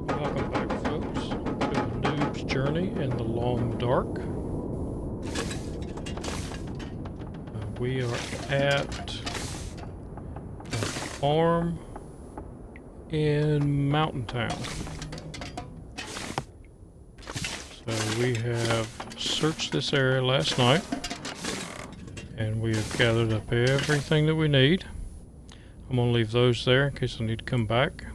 Welcome back, folks, to a Noob's Journey in the Long Dark. We are at a farm in Mountain Town. So we have searched this area last night, and we have gathered up everything that we need. I'm going to leave those there in case I need to come back.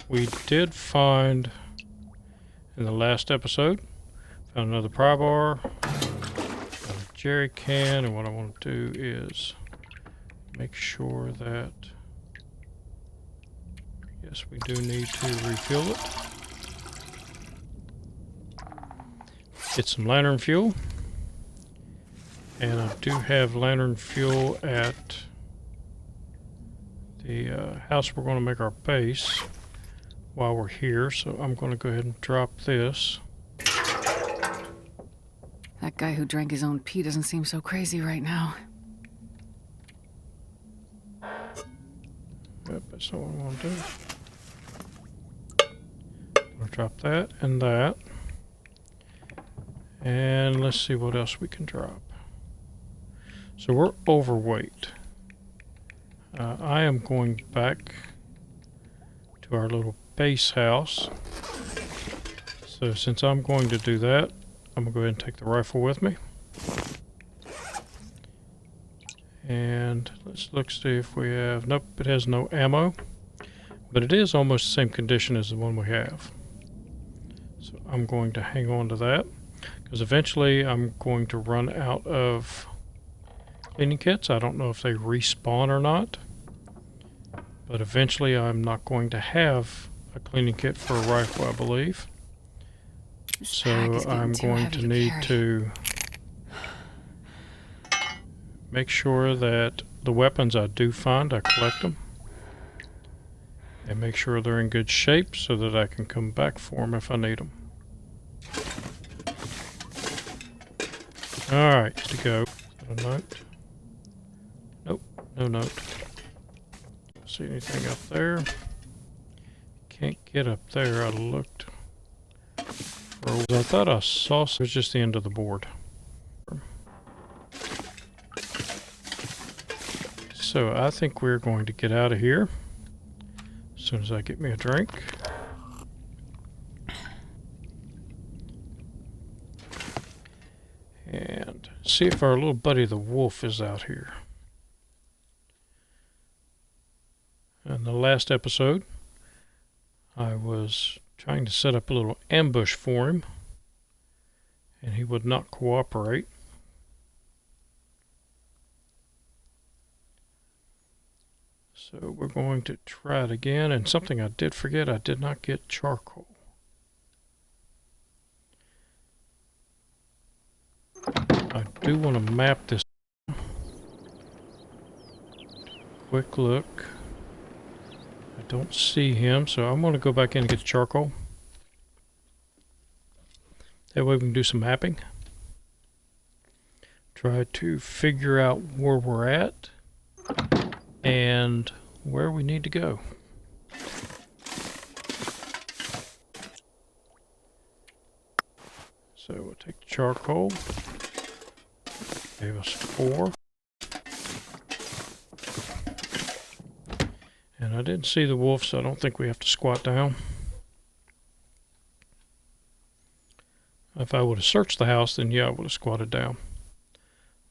We did find, in the last episode, found another pry bar, a jerry can, and what I want to do is make sure that, yes, we do need to refill it. Get some lantern fuel, and I do have lantern fuel at the house we're going to make our base while we're here, so I'm going to go ahead and drop this. That guy who drank his own pee doesn't seem so crazy right now. Yep, that's not what I want to do. I'm going to drop that and that. And let's see what else we can drop. So we're overweight. I am going back to our little base house. So since I'm going to do that, I'm going to go ahead and take the rifle with me. And let's look, see if we have, nope, it has no ammo. But it is almost the same condition as the one we have. So I'm going to hang on to that, because eventually I'm going to run out of cleaning kits. I don't know if they respawn or not. But eventually I'm not going to have a cleaning kit for a rifle, I believe. So I'm going to need to make sure that the weapons I do find, I collect them. And make sure they're in good shape so that I can come back for them if I need them. Alright, to go. A note? Nope, no note. See anything up there? Can't get up there. I looked. I thought I saw it was just the end of the board. So I think we're going to get out of here as soon as I get me a drink. And see if our little buddy the wolf is out here. In the last episode, I was trying to set up a little ambush for him, and he would not cooperate. So we're going to try it again, and something I did forget, I did not get charcoal. I do want to map this. Quick look. I don't see him, so I'm going to go back in and get the charcoal. That way we can do some mapping. Try to figure out where we're at and where we need to go. So we'll take the charcoal. Gave us 4. And I didn't see the wolf, so I don't think we have to squat down. If I would have searched the house, then yeah, I would have squatted down.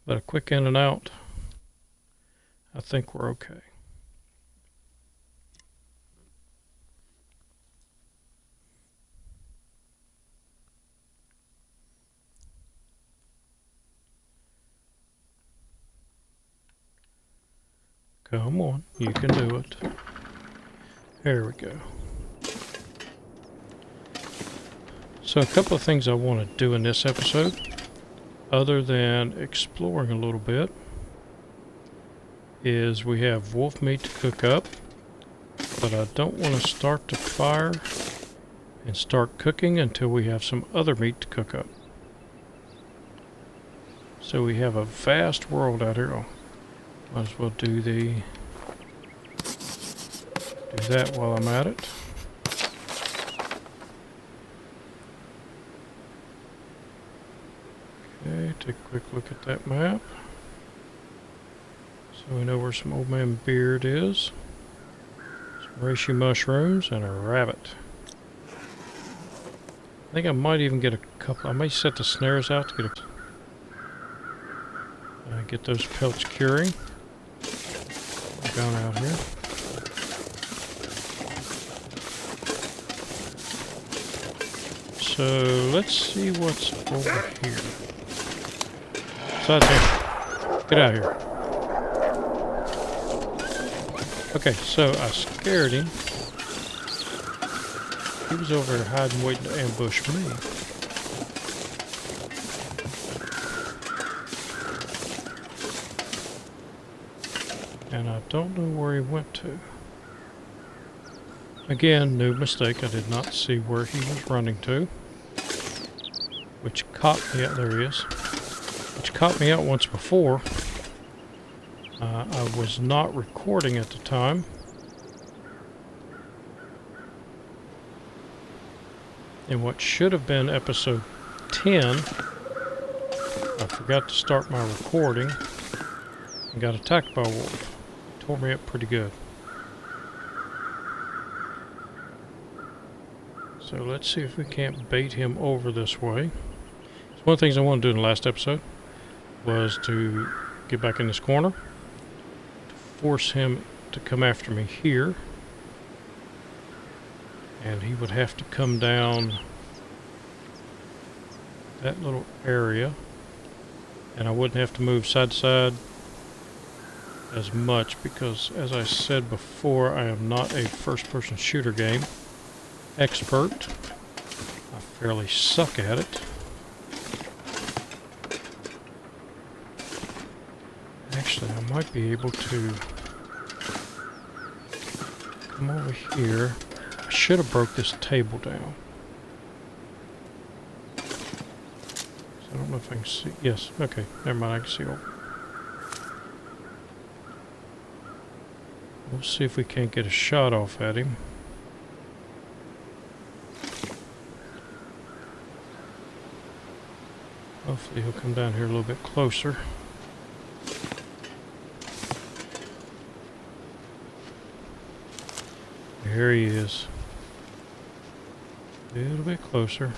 But a quick in and out, I think we're okay. Come on, you can do it. There we go. So a couple of things I want to do in this episode, other than exploring a little bit, is we have wolf meat to cook up, but I don't want to start the fire and start cooking until we have some other meat to cook up. So we have a vast world out here. Oh, might as well do the Do that while I'm at it. Okay, take a quick look at that map. So we know where some Old Man Beard is. Some reishi mushrooms and a rabbit. I think I might even get a couple. I may set the snares out to get those pelts curing. Down out here. So let's see what's over here. So that's it. Get out of here. Okay, so I scared him. He was over there hiding, waiting to ambush me. And I don't know where he went to. Again, new mistake. I did not see where he was running to. Which caught me out. There he is. Which caught me out once before. I was not recording at the time. In what should have been episode 10, I forgot to start my recording and got attacked by a wolf. Tore me up pretty good. So let's see if we can't bait him over this way. So one of the things I wanted to do in the last episode was to get back in this corner, to force him to come after me here, and he would have to come down that little area, and I wouldn't have to move side to side as much because, as I said before, I am not a first-person shooter game expert. I fairly suck at it. Actually, I might be able to come over here. I should have broke this table down. So I don't know if I can see. Yes, okay, never mind, I can see all. We'll see if we can't get a shot off at him. Hopefully he'll come down here a little bit closer. Here he is. A little bit closer.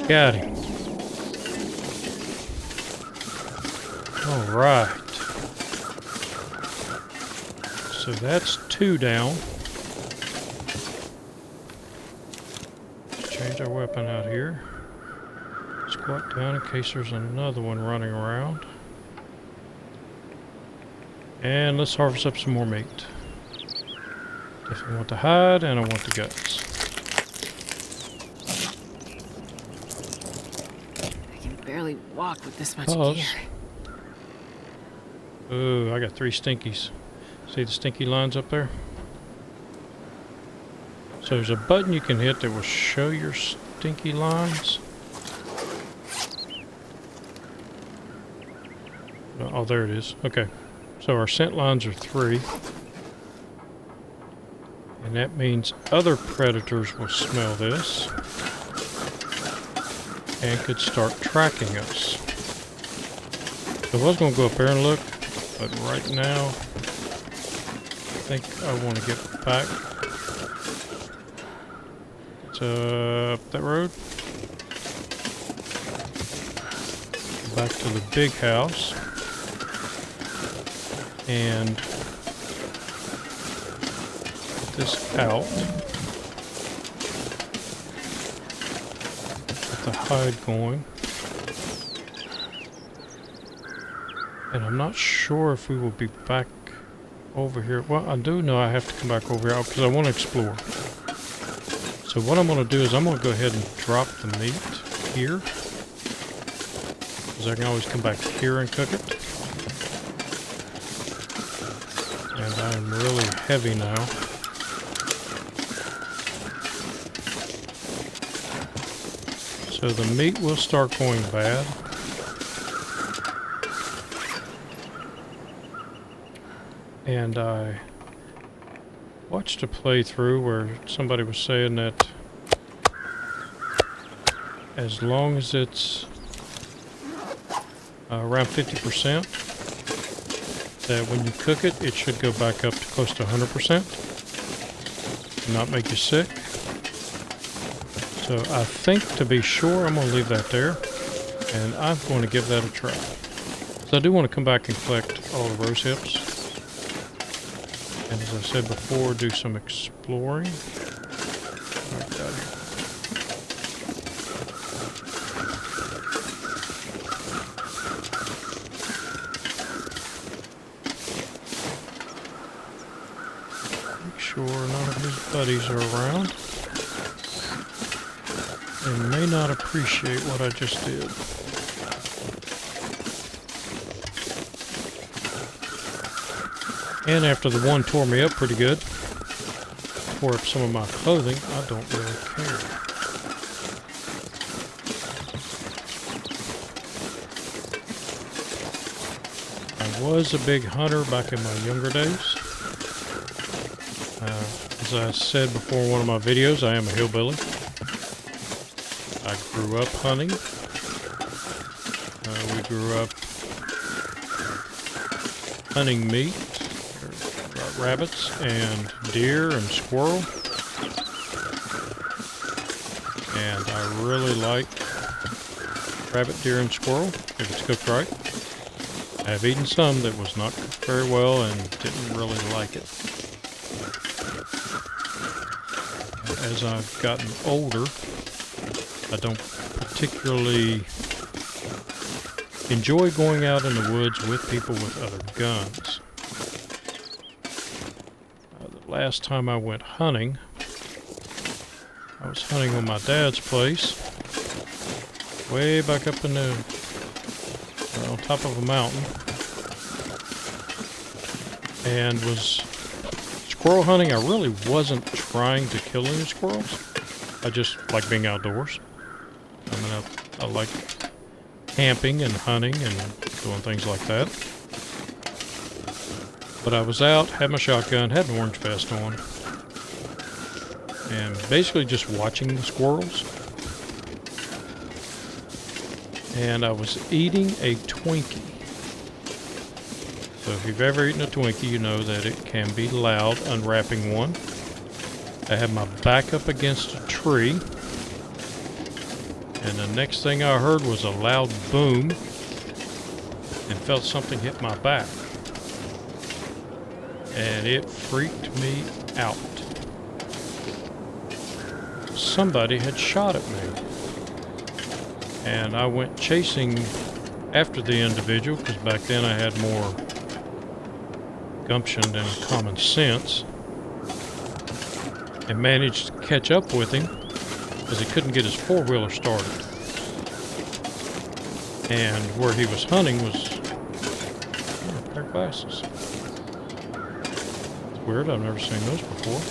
Got him. All right. So that's 2 down. Let's change our weapon out here. Squat down in case there's another one running around. And let's harvest up some more meat. Definitely want to hide, and I want the guts. I can barely walk with this much Pause. gear. Ooh, I got 3 stinkies. See the stinky lines up there? So there's a button you can hit that will show your stinky lines. Oh, there it is. Okay. So our scent lines are 3. And that means other predators will smell this and could start tracking us. So I was going to go up there and look, but right now I think I want to get back to up that road. Back to the big house. And get this out. Get the hide going. And I'm not sure if we will be back over here. Well, I do know I have to come back over here because I want to explore. So what I'm going to do is I'm going to go ahead and drop the meat here. Because I can always come back here and cook it. And I'm really heavy now. So the meat will start going bad. And I watched a playthrough where somebody was saying that as long as it's around 50%, that when you cook it, it should go back up to close to 100% and not make you sick. So I think, to be sure, I'm going to leave that there, and I'm going to give that a try. So I do want to come back and collect all the rose hips, and as I said before, do some exploring. What have I got here? Make sure none of his buddies are around. They may not appreciate what I just did. And after the one tore me up pretty good, tore up some of my clothing, I don't really care. I was a big hunter back in my younger days. As I said before in one of my videos, I am a hillbilly. I grew up hunting. We grew up hunting meat, rabbits and deer and squirrel. And I really like rabbit, deer, and squirrel if it's cooked right. I have eaten some that was not cooked very well and didn't really like it. As I've gotten older, I don't particularly enjoy going out in the woods with people with other guns. The last time I went hunting, I was hunting on my dad's place, way back up in the, on top of a mountain, and was squirrel hunting. I really wasn't trying to kill any squirrels. I just like being outdoors. I mean, I like camping and hunting and doing things like that. But I was out, had my shotgun, had an orange vest on, and basically just watching the squirrels. And I was eating a Twinkie. So if you've ever eaten a Twinkie, you know that it can be loud unwrapping one. I had my back up against a tree, and the next thing I heard was a loud boom and felt something hit my back. And it freaked me out. Somebody had shot at me. And I went chasing after the individual, because back then I had more gumption than common sense, and managed to catch up with him because he couldn't get his four-wheeler started. And where he was hunting was a pair of glasses. It's weird, I've never seen those before.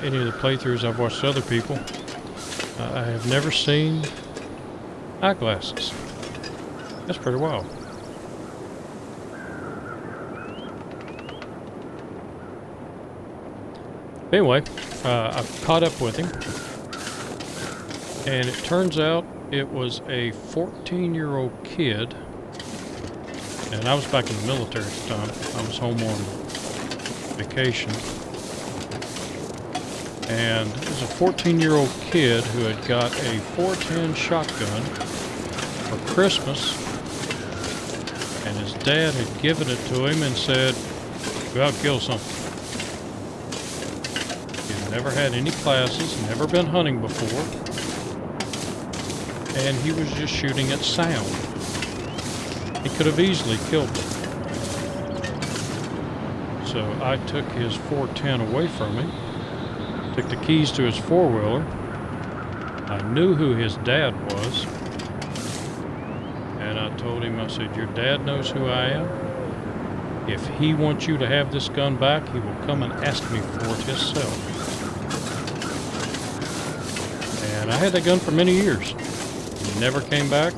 Any of the playthroughs I've watched other people, I have never seen eyeglasses. That's pretty wild. Anyway, I've caught up with him, and it turns out it was a 14-year-old kid, and I was back in the military at the time. I was home on vacation, and it was a 14-year-old kid who had got a 410 shotgun for Christmas, and his dad had given it to him and said, "Go out and kill something." Never had any classes, never been hunting before, and he was just shooting at sound. He could have easily killed them. So I took his 410 away from him, took the keys to his four-wheeler. I knew who his dad was, and I told him, I said, "Your dad knows who I am. If he wants you to have this gun back, he will come and ask me for it himself." And And I had that gun for many years. Never came back.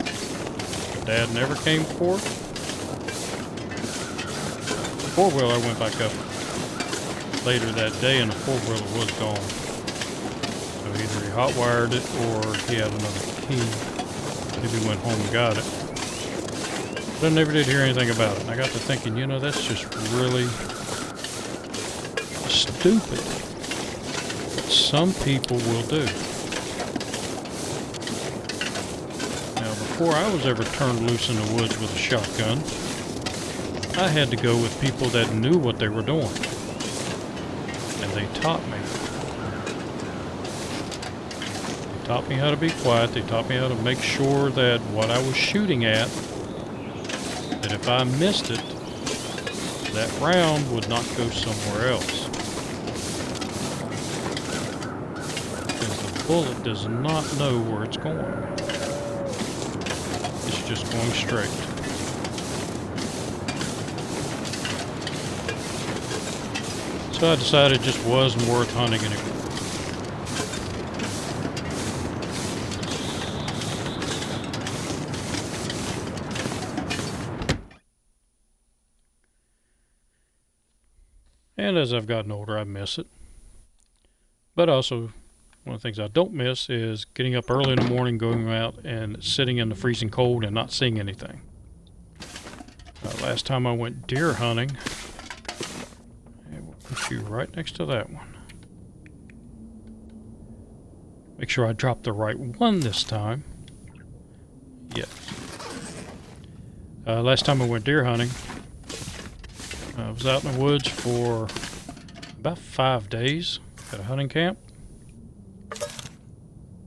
Dad never came for it. Four-wheeler, I went back up later that day and the four-wheeler was gone. So either he hot-wired it or he had another key. Maybe he went home and got it. But I never did hear anything about it. And I got to thinking, you know, that's just really stupid what some people will do. Now, before I was ever turned loose in the woods with a shotgun, I had to go with people that knew what they were doing. And they taught me. They taught me how to be quiet. They taught me how to make sure that what I was shooting at, that if I missed it, that round would not go somewhere else. Because the bullet does not know where it's going. It's just going straight. So I decided it just wasn't worth hunting anymore. And as I've gotten older, I miss it. But also, one of the things I don't miss is getting up early in the morning, going out and sitting in the freezing cold and not seeing anything. Last time I went deer hunting, and we'll put you right next to that one. Make sure I drop the right one this time. Yes. Last time I went deer hunting, I was out in the woods for about 5 days at a hunting camp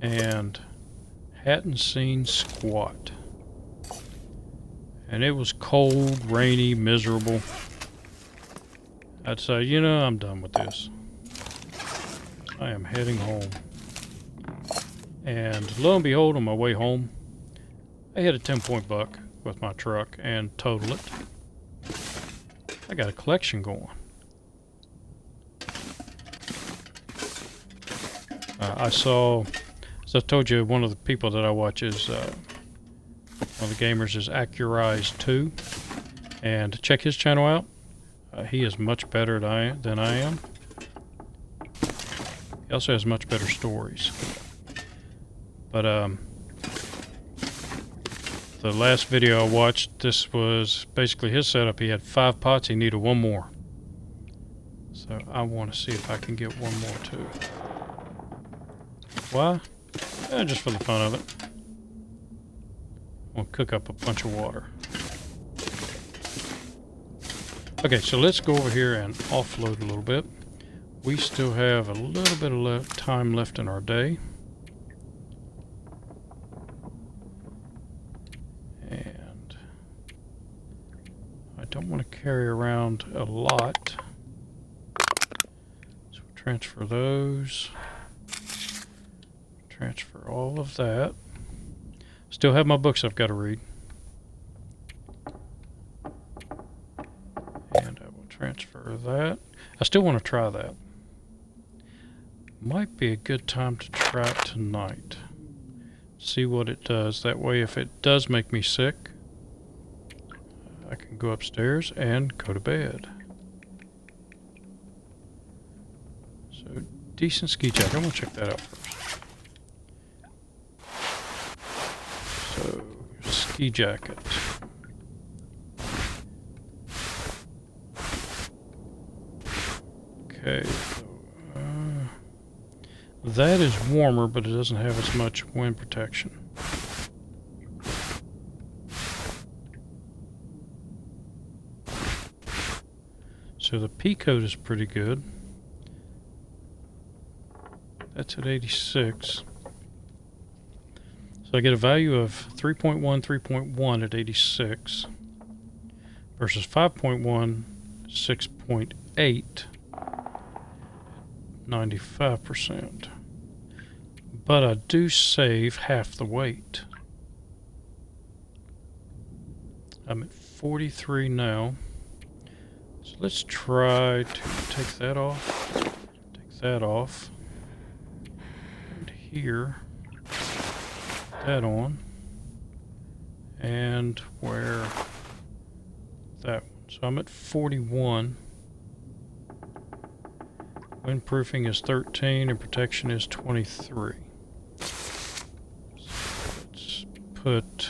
and hadn't seen squat. And it was cold, rainy, miserable. I'd say, you know, I'm done with this. I am heading home. And lo and behold, on my way home, I hit a 10-point buck with my truck and totaled it. I got a collection going. I saw, as I told you, one of the people that I watch is, one of the gamers is Accurize2. And check his channel out. He is much better than I am. He also has much better stories. But, the last video I watched, this was basically his setup. He had 5 pots, he needed 1 more. So I want to see if I can get 1 more too. Why? Just for the fun of it. I'll cook up a bunch of water. Okay, so let's go over here and offload a little bit. We still have a little bit of time left in our day. And I don't want to carry around a lot. So we'll transfer those. Transfer all of that. Still have my books I've got to read. And I will transfer that. I still want to try that. Might be a good time to try it tonight. See what it does. That way, if it does make me sick, I can go upstairs and go to bed. So, decent ski jacket. I'm going to check that out first. So, ski jacket. Okay. That is warmer, but it doesn't have as much wind protection. So the P code is pretty good. That's at 86. So I get a value of 3.1, 3.1 at 86 versus 5.1, 6.8, 95%. But I do save half the weight. I'm at 43 now. So let's try to take that off. Take that off. And here. that on. And wear that one. So I'm at 41. Windproofing is 13 and protection is 23. So let's put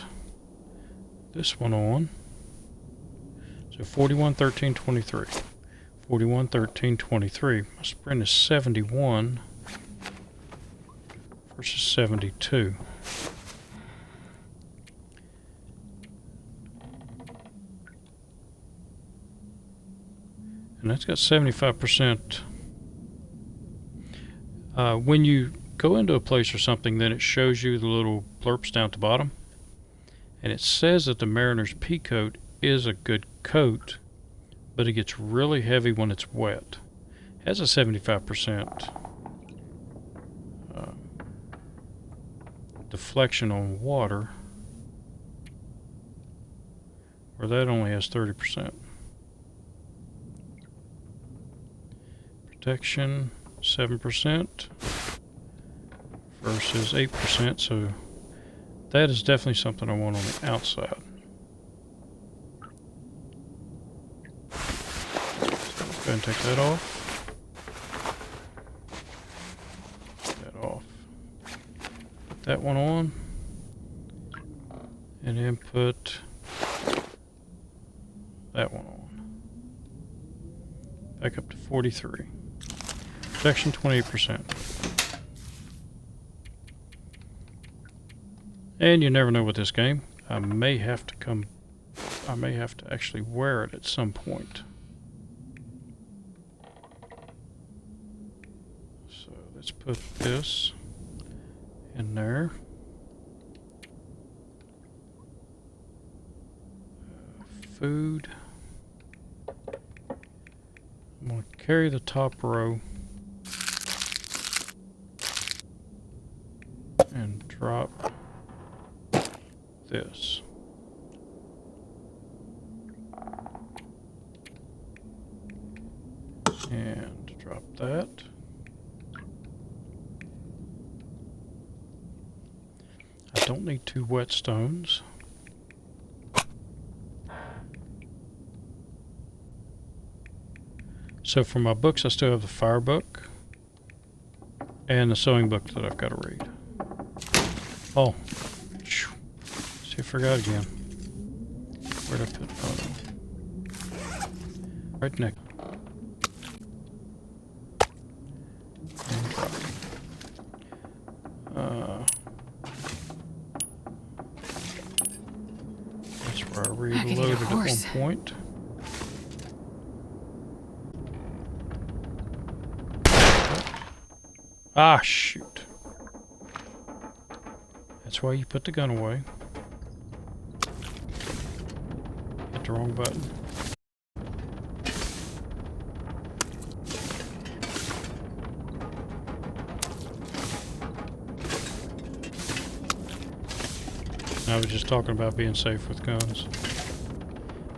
this one on. So 41, 13, 23. 41, 13, 23. My sprint is 71 versus 72. And that's got 75%. When you go into a place or something, then it shows you the little blurps down at the bottom. And it says that the Mariner's Pea Coat is a good coat, but it gets really heavy when it's wet. It has a 75% deflection on water, where that only has 30%. Protection 7% versus 8%, so that is definitely something I want on the outside. So let's go ahead and take that off. Take that off. Put that one on. And then put that one on. Back up to 43. Protection 28%. And you never know with this game. I may have to actually wear it at some point. So let's put this in there. Food. I'm going to carry the top row and drop this. And drop that. I don't need 2 whetstones. So for my books, I still have the fire book and the sewing book that I've got to read. Oh, see, I forgot again. Where'd I put it? Right next. And drop. That's where I reloaded at one point. Ah, shoot. That's why you put the gun away. Hit the wrong button. I was just talking about being safe with guns.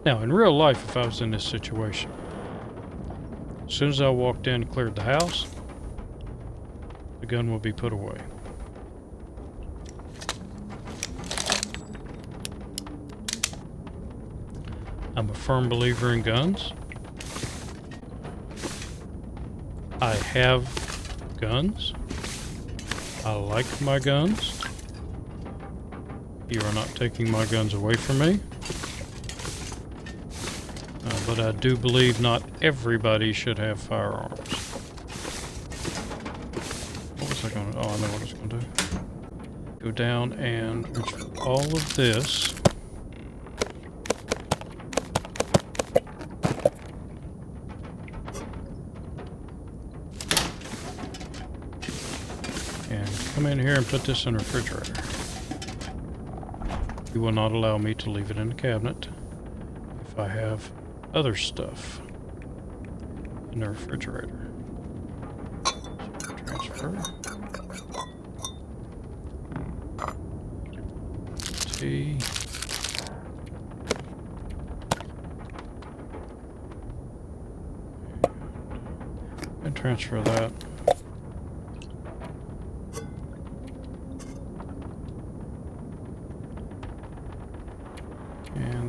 Now, in real life, if I was in this situation, as soon as I walked in and cleared the house, the gun will be put away. I'm a firm believer in guns. I have guns. I like my guns. You are not taking my guns away from me. But I do believe not everybody should have firearms. What was I going to... Oh, I know what I was going to do. Go down and transfer all of this. And come in here and put this in the refrigerator. You will not allow me to leave it in the cabinet if I have other stuff in the refrigerator. So transfer. T. And transfer that.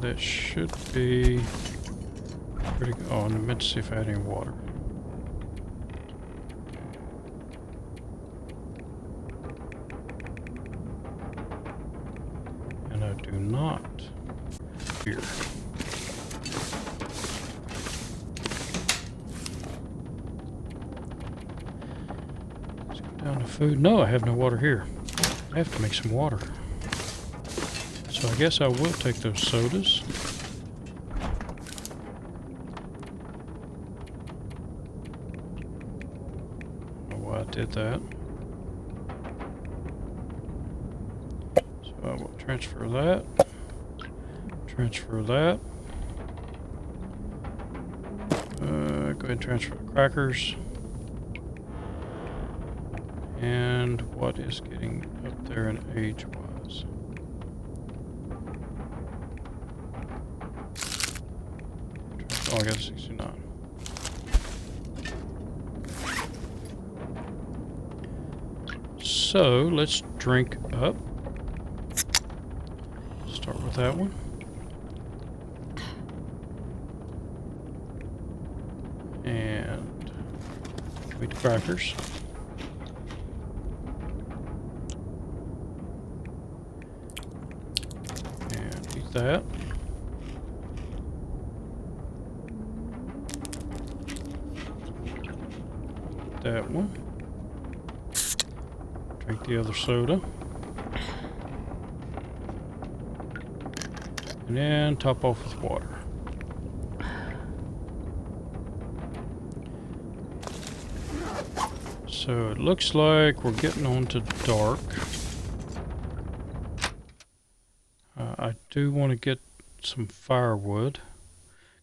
that should be pretty good. Oh, and I meant to see if I had any water. And I do not. Here. Let's go down to food. No, I have no water here. I have to make some water. So I guess I will take those sodas. I don't know why I did that. So I will transfer that. Transfer that. Go ahead and transfer the crackers. And what is getting up there in age-wise? Oh, I got a 69. So, let's drink up. Start with that one. And wheat crackers. And eat that. That one. Drink the other soda. And then top off with water. So it looks like we're getting on to dark. I do want to get some firewood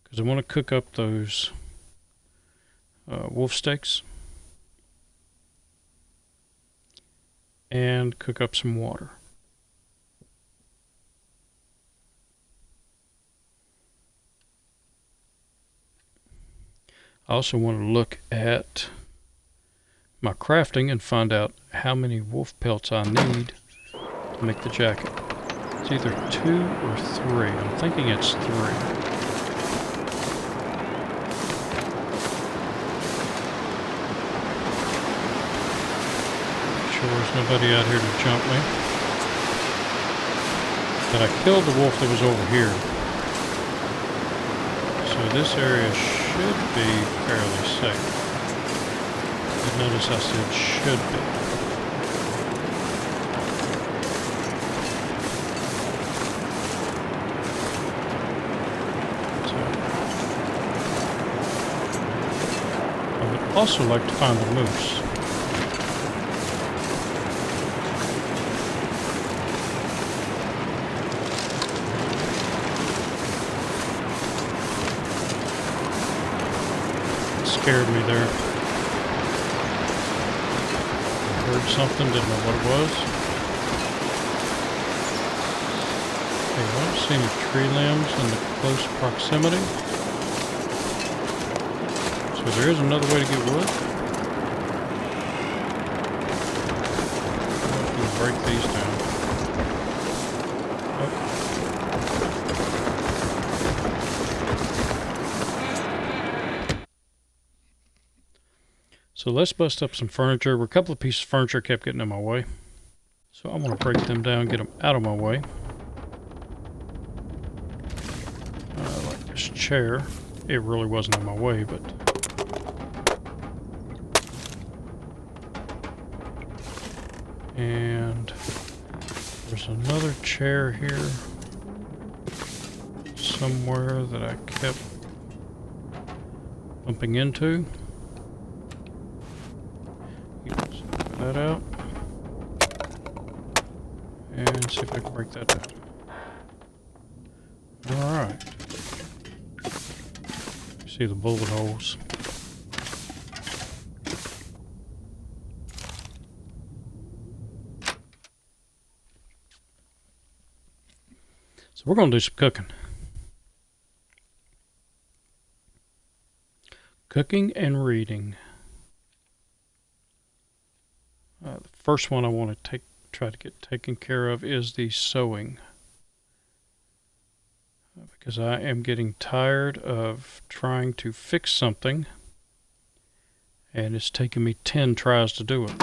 because I want to cook up those wolf steaks and cook up some water. I also want to look at my crafting and find out how many wolf pelts I need to make the jacket. It's either 2 or 3. I'm thinking it's 3. Sure there's nobody out here to jump me. But I killed the wolf that was over here. So this area should be fairly safe. But notice I said should be. I would also like to find the moose. It scared me there. I heard something, didn't know what it was. Okay, I don't see any tree limbs in the close proximity. So there is another way to get wood. I'm going to break these down. Okay. So let's bust up some furniture. A couple of pieces of furniture kept getting in my way. So I'm going to break them down, get them out of my way. Like this chair. It really wasn't in my way, but... And there's another chair here somewhere that I kept bumping into. Get that out. And see if I can break that down. Alright. See the bullet holes. So we're going to do some cooking. Cooking and reading. The first one I want to try to get taken care of is the sewing. because I am getting tired of trying to fix something and it's taking me 10 tries to do it.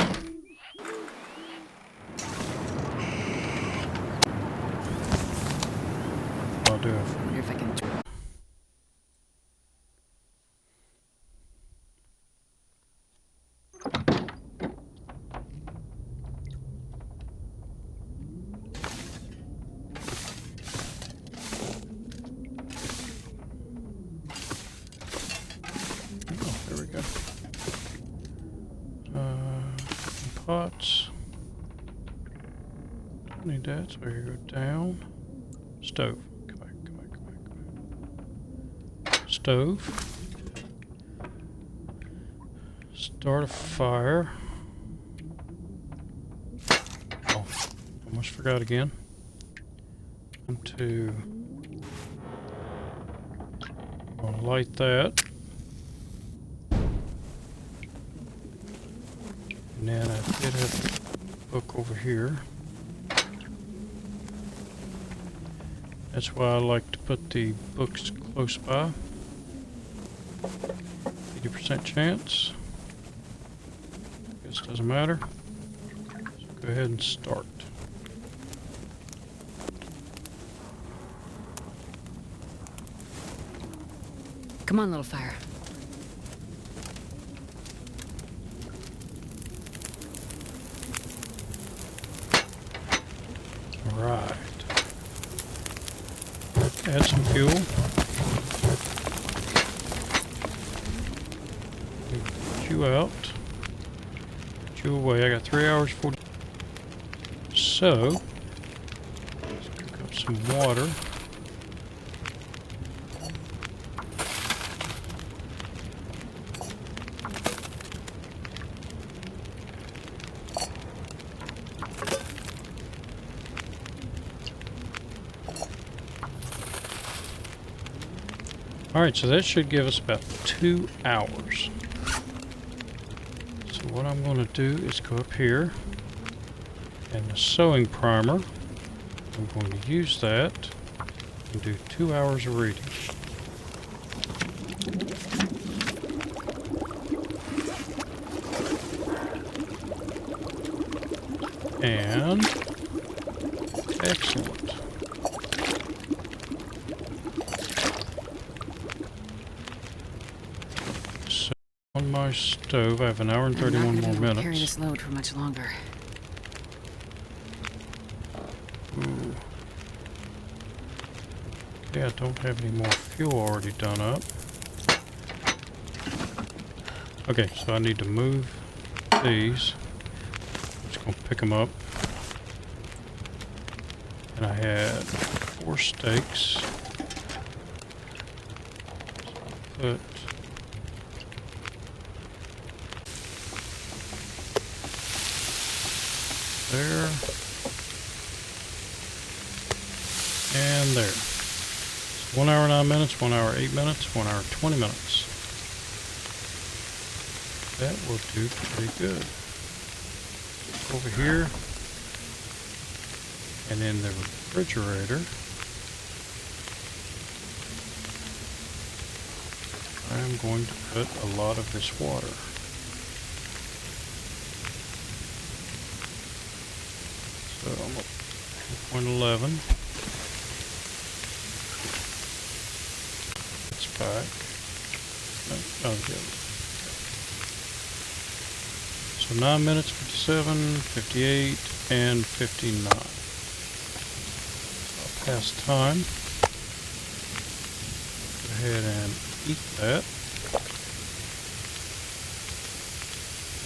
I'll do it. I wonder if I can. Oh, there we go. Pots. Don't need that, so here go down. Stove. Come back, come back, come back, come back. Stove. Start a fire. Oh, almost forgot again. I'm gonna light that. And then I did have a book over here. That's why I like to put the books close by. 80% chance. Guess it doesn't matter. So go ahead and start. Come on, little fire. Right. Add some fuel. Put you out. Put you away. I got 3 hours 40. So, let's cook up some water. Alright, so that should give us about 2 hours. So what I'm going to do is go up here, and the sewing primer, I'm going to use that and do 2 hours of reading. And excellent. On my stove, I have an hour and 31 more minutes. Carry this load for much longer. Ooh. Okay, I don't have any more fuel already done up. Okay, so I need to move these. I'm just going to pick them up. And I had 4 steaks. So put there and there. So 1 hour 9 minutes, 1 hour 8 minutes, 1 hour 20 minutes. That will do pretty good. Over here, and in the refrigerator, I'm going to put a lot of this water. So I'm up 2.11. It's back. No, good. So 9 minutes, 57, 58, and 59. I'll pass time. Go ahead and eat that.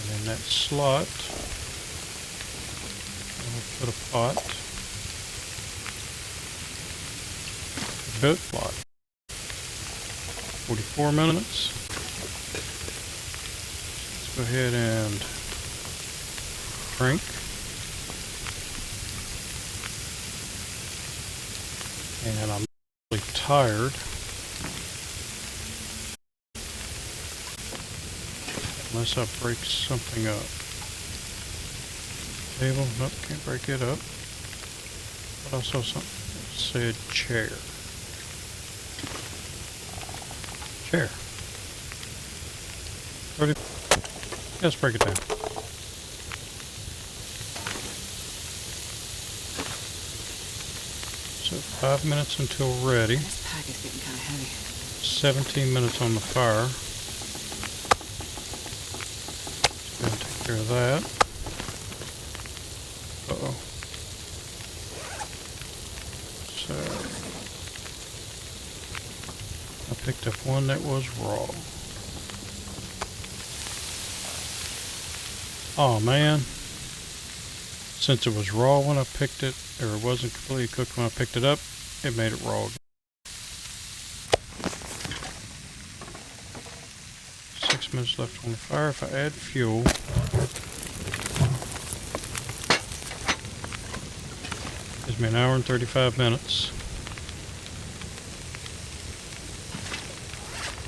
And in that slot, put a pot, goat pot, 44 minutes. Let's go ahead and crank. And I'm really tired. Unless I break something up. Table, nope, can't break it up. But I saw something that said chair. chair. 30. Let's break it down. So 5 minutes until ready. This pack is getting kind of heavy. 17 minutes on the fire. Just gonna take care of that. Uh-oh. So I picked up one that was raw. Oh man. Since it was raw when I picked it, or it wasn't completely cooked when I picked it up, it made it raw. 6 minutes left on the fire. If I add fuel, gives me an hour and 35 minutes.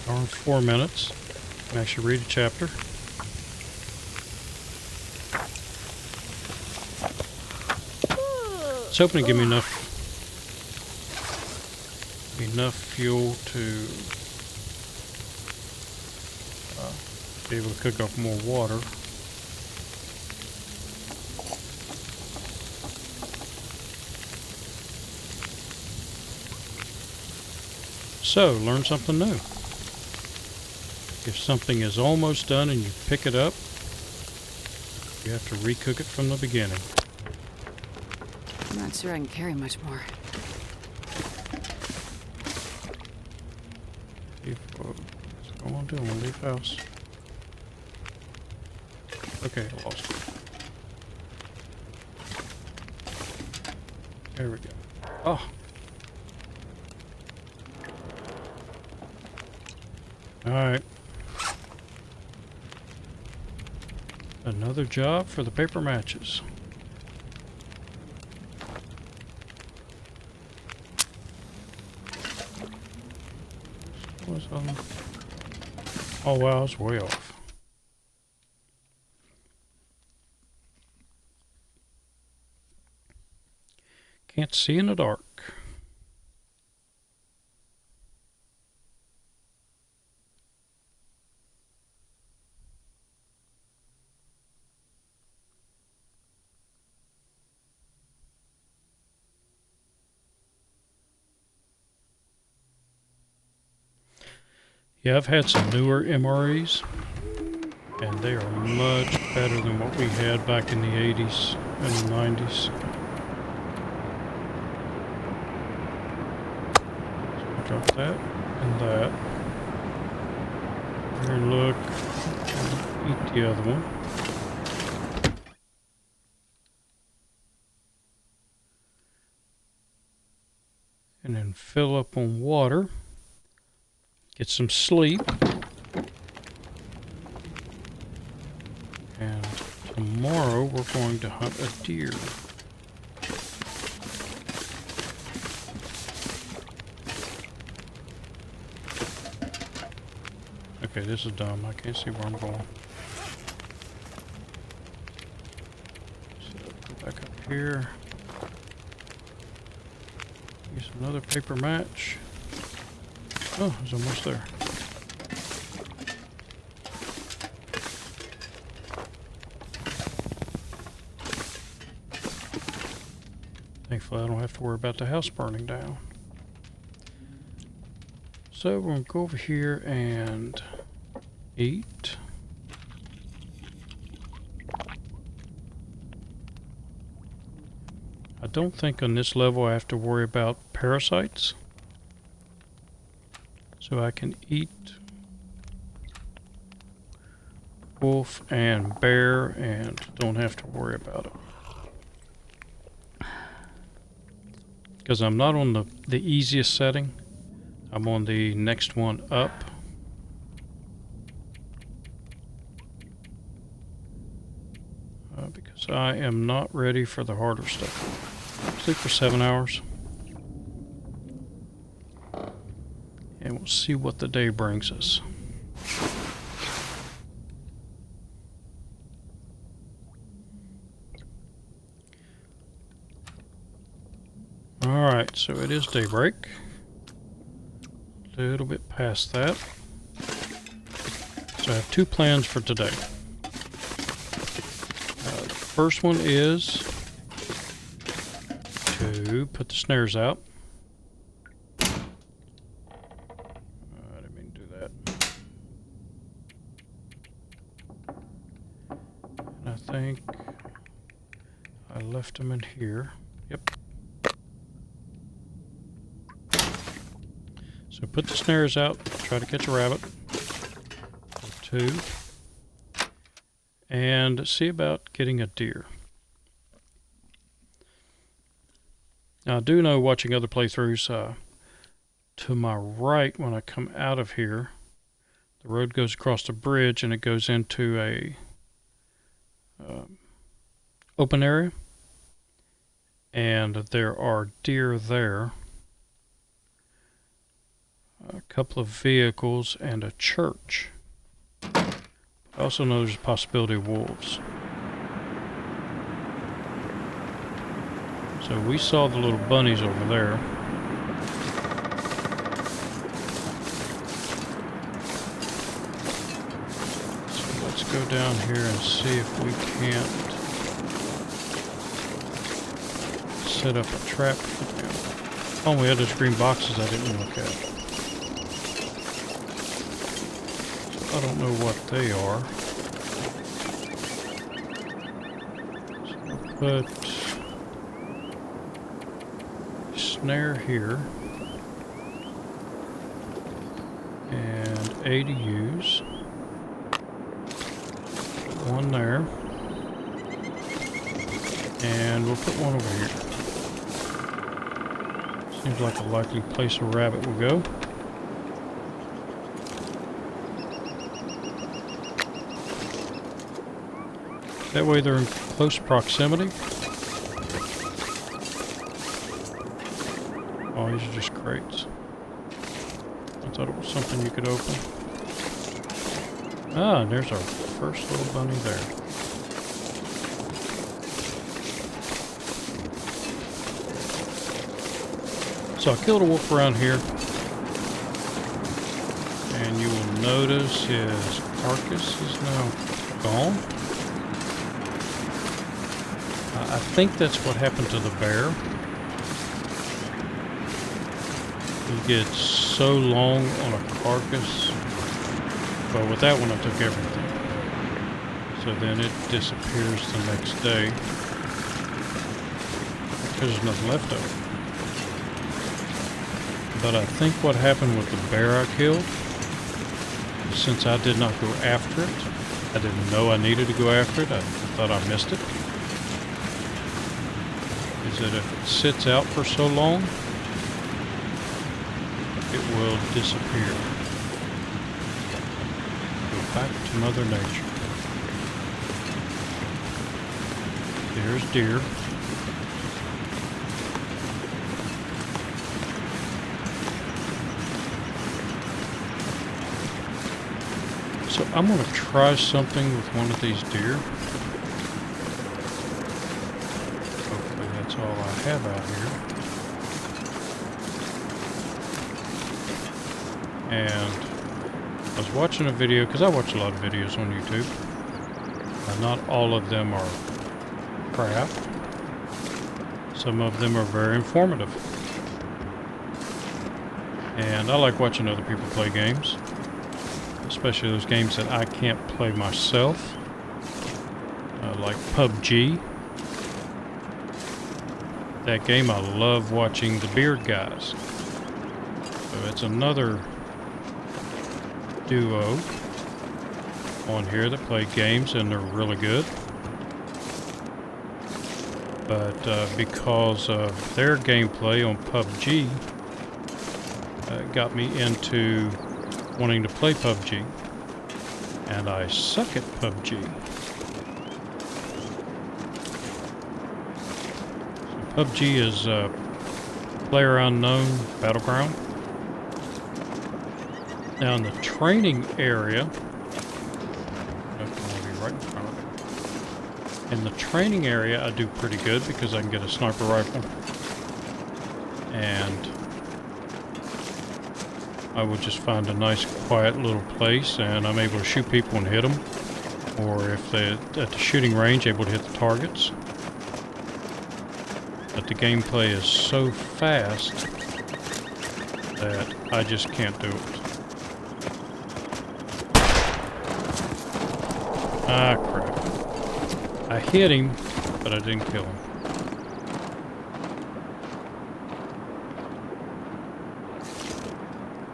Hour and 4 minutes. I can actually read a chapter. It's hoping to give me enough fuel to be able to cook up more water. So, learn something new. If something is almost done and you pick it up, you have to recook it from the beginning. I'm not sure I can carry much more. What's going on doing? We'll leave house. Okay, I lost it. There we go. Oh. Alright. Another job for the paper matches. Oh wow, it's way off. Can't see in the dark. Yeah, I've had some newer MREs, and they are much better than what we had back in the 80s and the 90s. So I'll drop that and that. Here and look, and eat the other one. And then fill up on water. Get some sleep. And tomorrow we're going to hunt a deer. Okay, this is dumb. I can't see where I'm going. So go back up here. Use another paper match. Oh, it's almost there. Thankfully, I don't have to worry about the house burning down. So we're going to go over here and eat. I don't think on this level I have to worry about parasites. So I can eat wolf and bear and don't have to worry about it. Because I'm not on the easiest setting. I'm on the next one up. Because I am not ready for the harder stuff. Sleep for 7 hours. And we'll see what the day brings us. Alright, so it is daybreak. A little bit past that. So I have two plans for today. First one is to put the snares out. I didn't mean to do that. And I think I left them in here. Yep. So put the snares out, try to catch a rabbit or two, and see about getting a deer. Now I do know, watching other playthroughs, to my right when I come out of here, the road goes across the bridge and it goes into a open area, and there are deer there. A couple of vehicles and a church. I also know there's a possibility of wolves. So we saw the little bunnies over there. So let's go down here and see if we can't set up a trap for them. Oh, we had those green boxes I didn't look at. I don't know what they are. So we'll put a snare here and A to use. Put one there. And we'll put one over here. Seems like a likely place a rabbit will go. That way they're in close proximity. Oh, these are just crates. I thought it was something you could open. Ah, there's our first little bunny there. So I killed a wolf around here. And you will notice his carcass is now gone. I think that's what happened to the bear. He gets so long on a carcass. Well, with that one I took everything. So then it disappears the next day. Because there's nothing left of it. But I think what happened with the bear I killed, since I did not go after it, I didn't know I needed to go after it, I thought I missed it. Is that if it sits out for so long, it will disappear. Go back to Mother Nature. There's deer. So I'm going to try something with one of these deer. That's all I have out here. And I was watching a video, because I watch a lot of videos on YouTube. Not all of them are crap. Some of them are very informative. And I like watching other people play games. Especially those games that I can't play myself. Like PUBG. That game, I love watching the Beard guys. So it's another duo on here that play games, and they're really good. But because of their gameplay on PUBG, it got me into wanting to play PUBG. And I suck at PUBG. PUBG is PlayerUnknown Battleground. Now in the training area, right in front of it. In the training area, I do pretty good because I can get a sniper rifle, and I would just find a nice quiet little place and I'm able to shoot people and hit them. Or if they're at the shooting range, able to hit the targets. But the gameplay is so fast that I just can't do it. Ah, crap. I hit him, but I didn't kill him.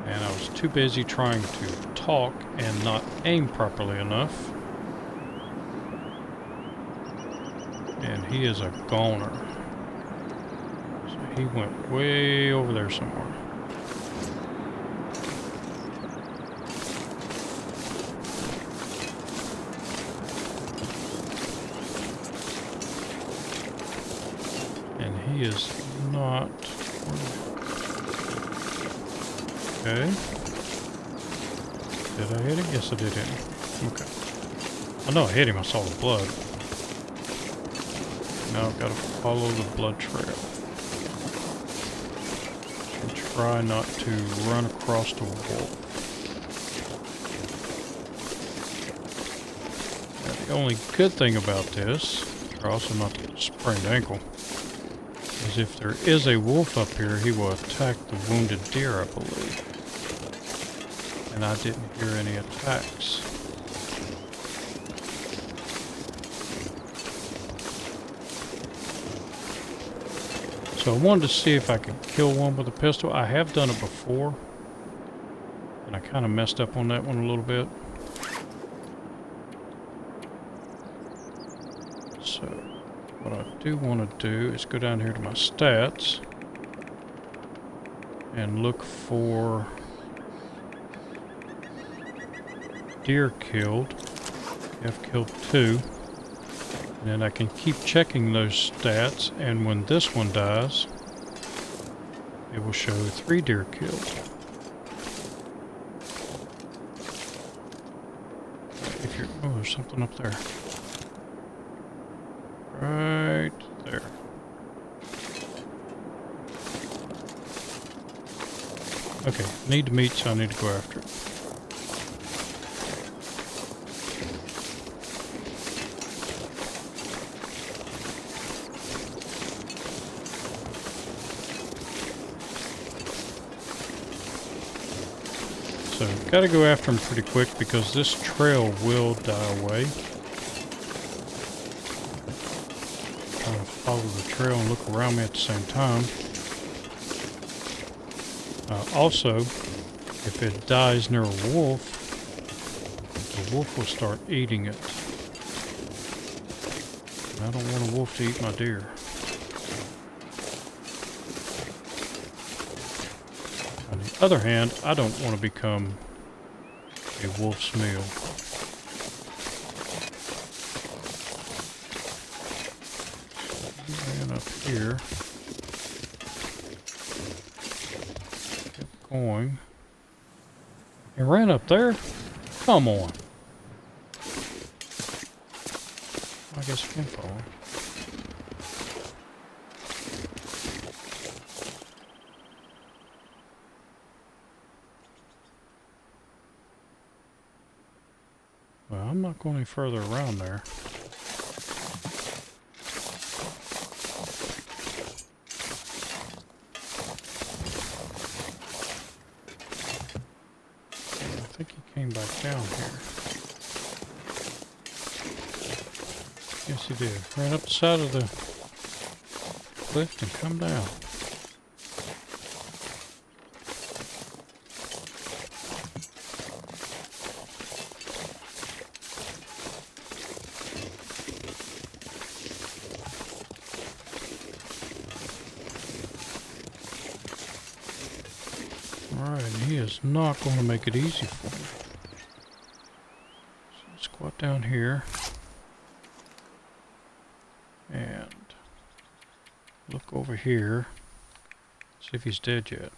And I was too busy trying to talk and not aim properly enough. And he is a goner. So he went way over there somewhere. And he is not... Okay. Did I hit him? Yes, I did hit him. Okay. I know I hit him. I saw the blood. Now I've got to follow the blood trail. And try not to run across the wolf. Now, the only good thing about this, or also not to get a sprained ankle, is if there is a wolf up here, he will attack the wounded deer, I believe. And I didn't hear any attacks. So I wanted to see if I could kill one with a pistol. I have done it before. And I kind of messed up on that one a little bit. So what I do want to do is go down here to my stats. And look for deer killed. I've killed 2. And then I can keep checking those stats, and when this one dies, it will show 3 deer killed. If you're, oh, there's something up there. Right there. Okay, need the meat, so I need to go after it. So, gotta go after him pretty quick because this trail will die away. Trying to follow the trail and look around me at the same time. Also, if it dies near a wolf, the wolf will start eating it. And I don't want a wolf to eat my deer. On the other hand, I don't want to become a wolf's meal. And up here. Kept going. He ran up there? Come on. I guess I can follow. Well, I'm not going any further around there. I think he came back down here. Yes, he did. Ran up the side of the cliff and come down. Alright, he is not going to make it easy for me. So squat down here. And look over here. See if he's dead yet.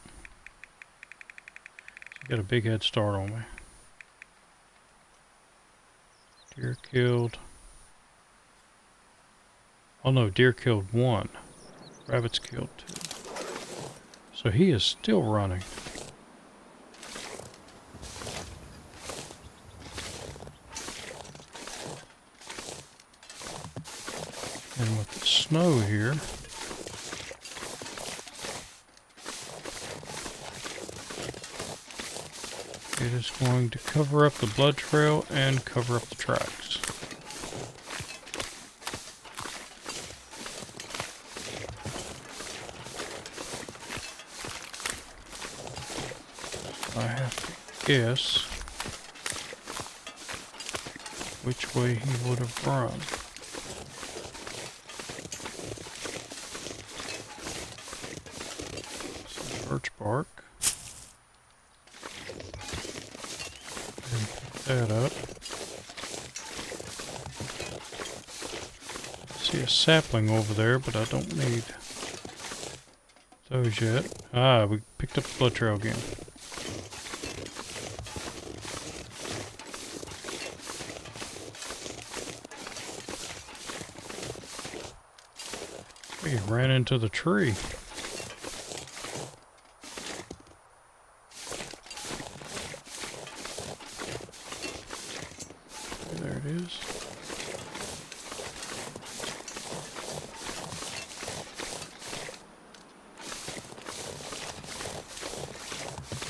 He's got a big head start on me. Deer killed. Oh no, deer killed 1. Rabbits killed 2. So he is still running. And with the snow here, it is going to cover up the blood trail and cover up the tracks. I have to guess which way he would have run. Some birch bark. And pick that up. See a sapling over there, but I don't need those yet. Ah, we picked up the blood trail again. We ran into the tree. There it is.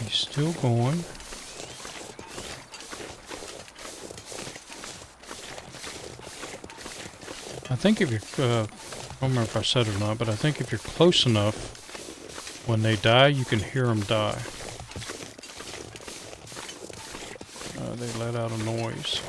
He's still going. I think if you're, I don't remember if I said it or not, but I think if you're close enough, when they die, you can hear them die. They let out a noise.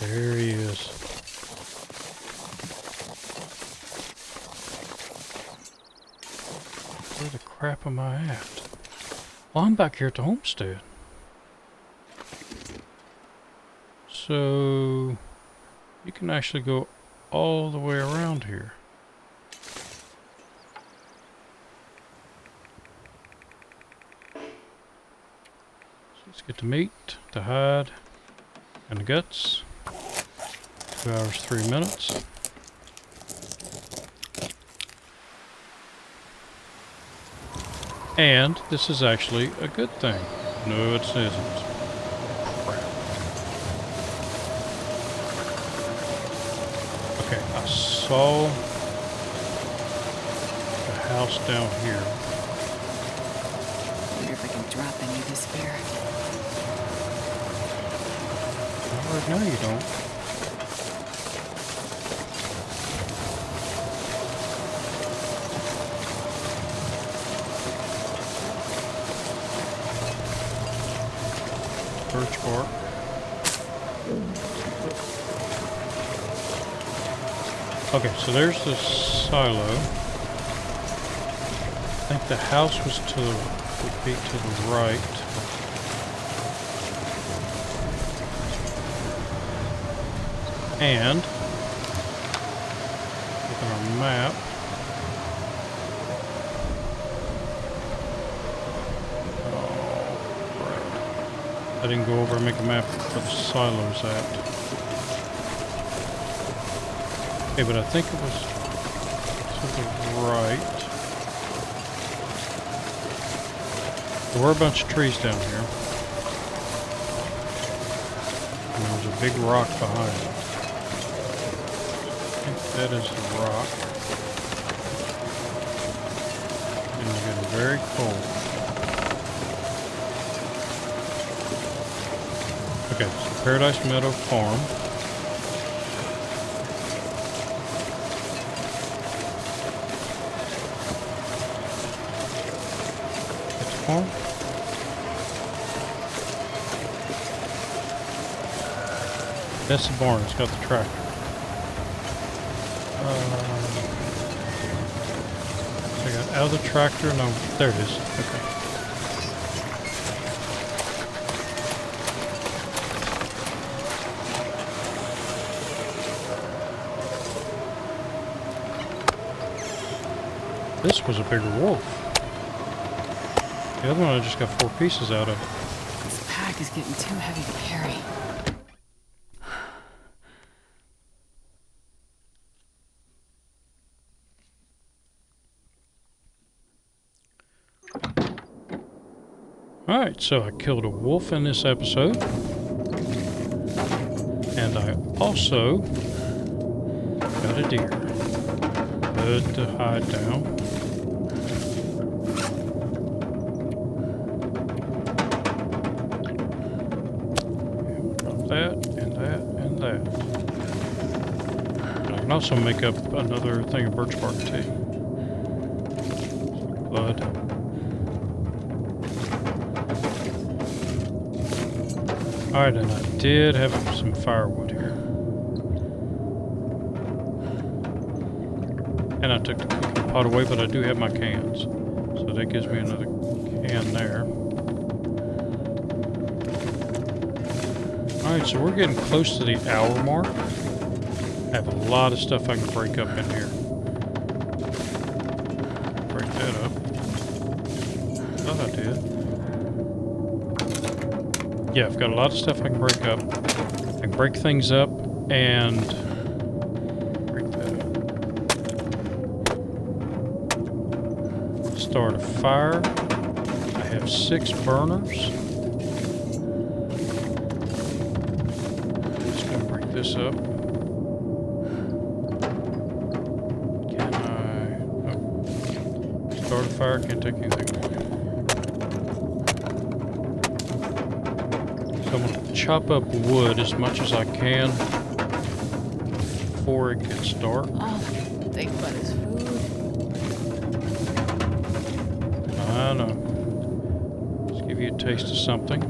There he is. Where the crap am I at? Well, I'm back here at the homestead. So you can actually go all the way around here. So let's get the meat, the hide, and the guts. 2 hours, 3 minutes. And this is actually a good thing. No, it isn't. Crap. Okay, I saw the house down here. I wonder if I can drop any of this beer. Right now you don't. Birch bark. Okay, so there's the silo. I think the house would be to the right. And look at our map. I didn't go over and make a map where the silos at. Okay, but I think it was to the right. There were a bunch of trees down here. And there was a big rock behind it. I think that is the rock. And it's getting very cold. Okay, so Paradise Meadow Farm. That's the farm. That's the barn, it's got the tractor. So I got out of the tractor, no, there it is, okay. This was a bigger wolf. The other one I just got 4 pieces out of. This pack is getting too heavy to carry. Alright, so I killed a wolf in this episode. And I also got a deer. Good to hide down. Got that, and that, and that. And I can also make up another thing of birch bark tea. Blood. Alright, and I did have some firewood here. And I took the cooking pot away, but I do have my cans. So that gives me another can there. Alright, so we're getting close to the hour mark. I have a lot of stuff I can break up in here. Break that up. Thought I did. Yeah, I've got a lot of stuff I can break up. I can break things up and break that up. Start a fire. I have 6 burners. Just gonna break this up. Can I? Oh. Start a fire, can't take anything away. So I'm going to chop up wood as much as I can before it gets dark. Oh, think about his food. I know. Let's give you a taste of something.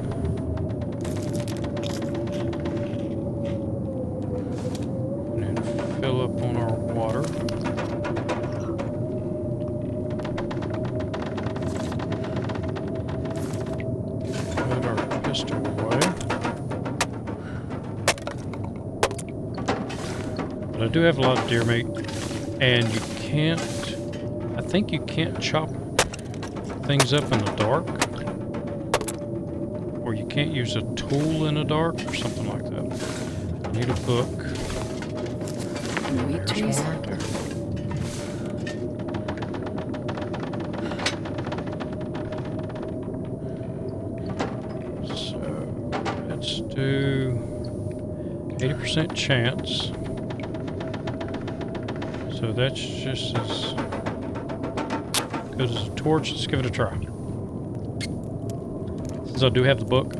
And then fill up on our water. Put our pistol away. But I do have a lot of deer meat, and you can't, I think you can't chop things up in the dark, or you can't use a tool in the dark, or something like that. I need a book. Meat trees. There's one right there. So, let's do 80% chance. So that's just as good as a torch. Let's give it a try. Since I do have the book.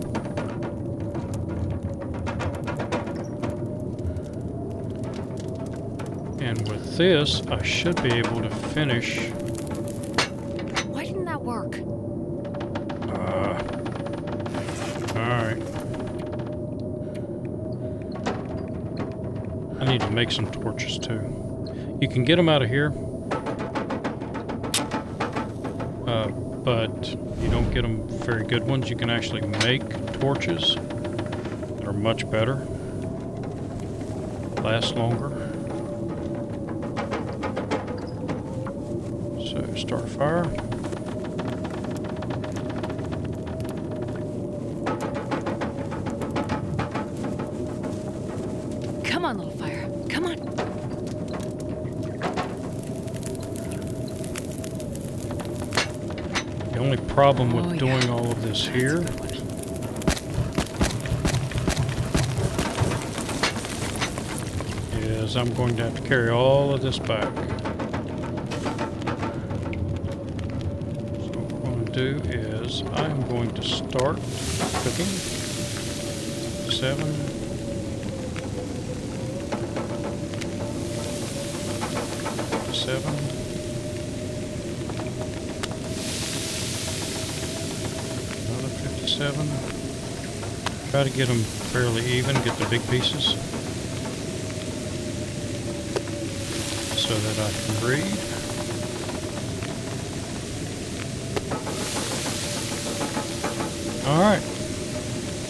And with this, I should be able to finish. Why didn't that work? Alright. I need to make some torches too. You can get them out of here. But you don't get them very good ones. You can actually make torches that are much better. Last longer. So start a fire. Come on, little fire. Come on. The only problem with Oh, yeah. doing all of this here is I'm going to have to carry all of this back. So what I'm going to do is I'm going to start cooking. 7. Another 57. Try to get them fairly even, get the big pieces so that I can read. Alright,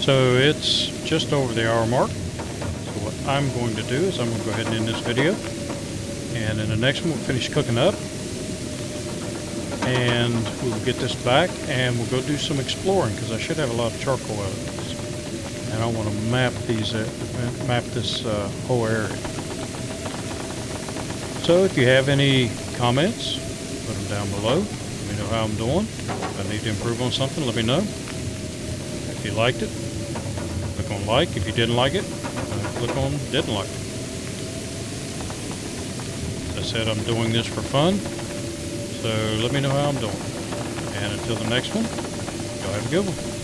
so it's just over the hour mark. So what I'm going to do is I'm going to go ahead and end this video. And in the next one, we'll finish cooking up. And we'll get this back and we'll go do some exploring because I should have a lot of charcoal out of this. And I want to map these, map this whole area. So if you have any comments, put them down below. Let me know how I'm doing. If I need to improve on something, let me know. If you liked it, click on like. If you didn't like it, click on didn't like it. As I said, I'm doing this for fun, so let me know how I'm doing. And until the next one, y'all have a good one.